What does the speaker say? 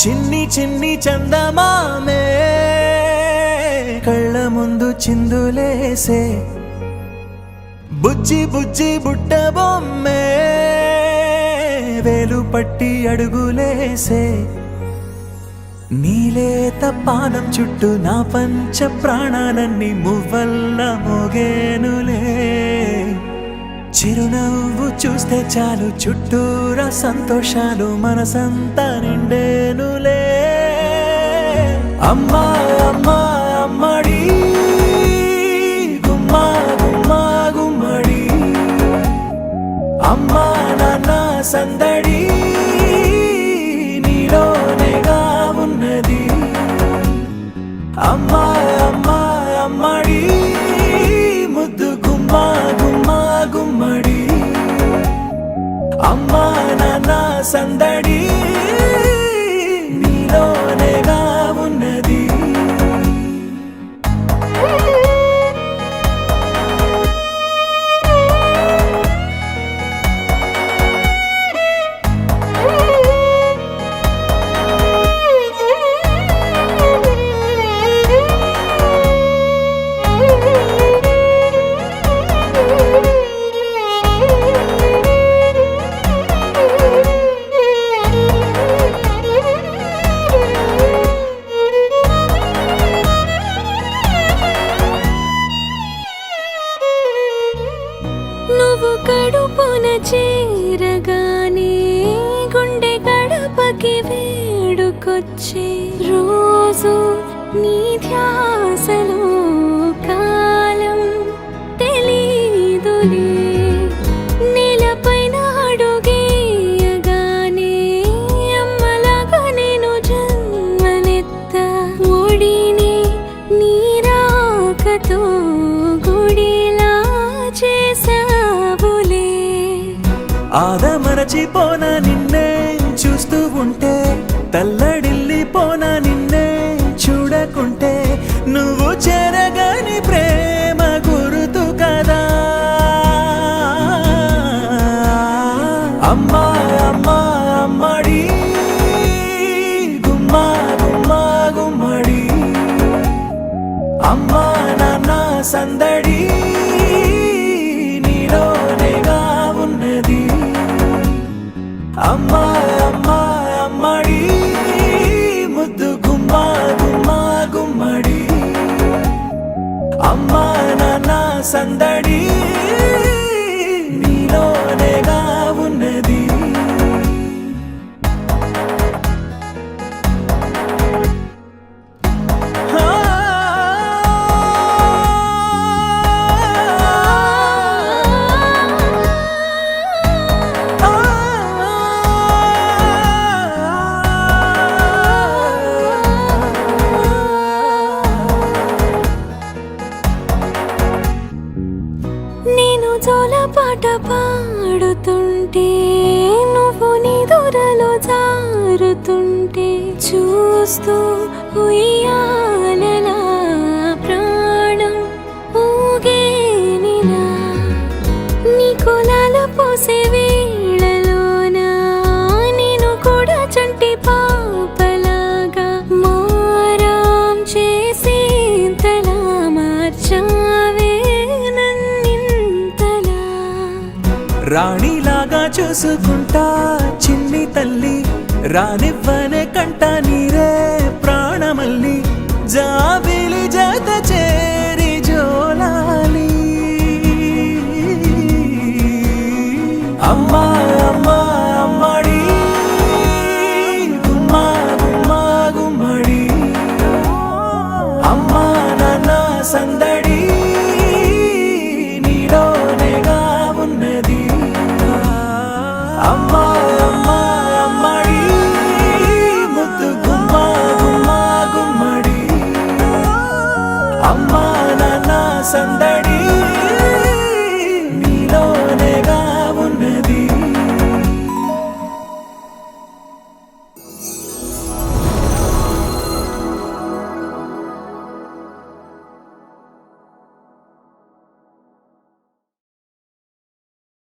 చిన్ని చిన్ని చందమామే కళ్ళ ముందు చిందులేసే బుజ్జి బుజ్జి బుట్ట బొమ్మే వేలు పట్టి అడుగులేసే నీలేత పానం చుట్టూ నా పంచ ప్రాణాలన్నీ మువ్వల్ల మోగేనులే చిరునవ్వు చూస్తే చాలు చుట్టూరా సంతోషాలు మనసంతా నిండేనులే అమ్మా అమ్మా అమ్మడి గుమ్మా గుమ్మా గుమ్మడి అమ్మా నాన్న సందడి నీలోనేగా ఉన్నది అమ్మా అమ్మా అమ్మడి ముద్దు గుమ్మా గుమ్మా గుమ్మడి అమ్మా నాన్న సందడి నీలోనేగా ఉన్నది నువ్వు కడుపున చేరగానే గుండె గడపకి వేడుకొచ్చే రోజు నీ ధ్యాసలో కాలం తెలీదులే నేలపైన అడుగేయగానే అమ్మలాగా నేను జన్మనెత్త ఒడిని నీ రాకతో గుడిలా చేసావులే ఆదమరచిపోనా నిన్నే చూస్తూ ఉంటే తల్లడిల్లిపోనా నిన్నే చూడకుంటే నువ్వు చెరగని ప్రేమ గురుతు కదా అమ్మా అమ్మా అమ్మడి గుమ్మా గుమ్మా గుమ్మడి అమ్మా నాన్న సందడి నీలోనేగా ఉన్నది అమ్మా అమ్మా అమ్మడి ముద్దు గుమ్మా గుమ్మా గుమ్మడి అమ్మా నాన్న సందడి నీలోనేగా ఉన్నది నేను జోలపాట పాడుతుంటే నువ్వు నీ దూరలో జారుతుంటే చూస్తూ ఉయ్యాలలా ప్రాణం ఊగేనిలా నీ కులాల పోసే వేళలోనా నేను కూడా చంటి పాపలాగా మారాం చేసేంతలా మార్చావే రాణిలాగా చూసుకుంటా చిన్ని తల్లి రానివ్వనే కంట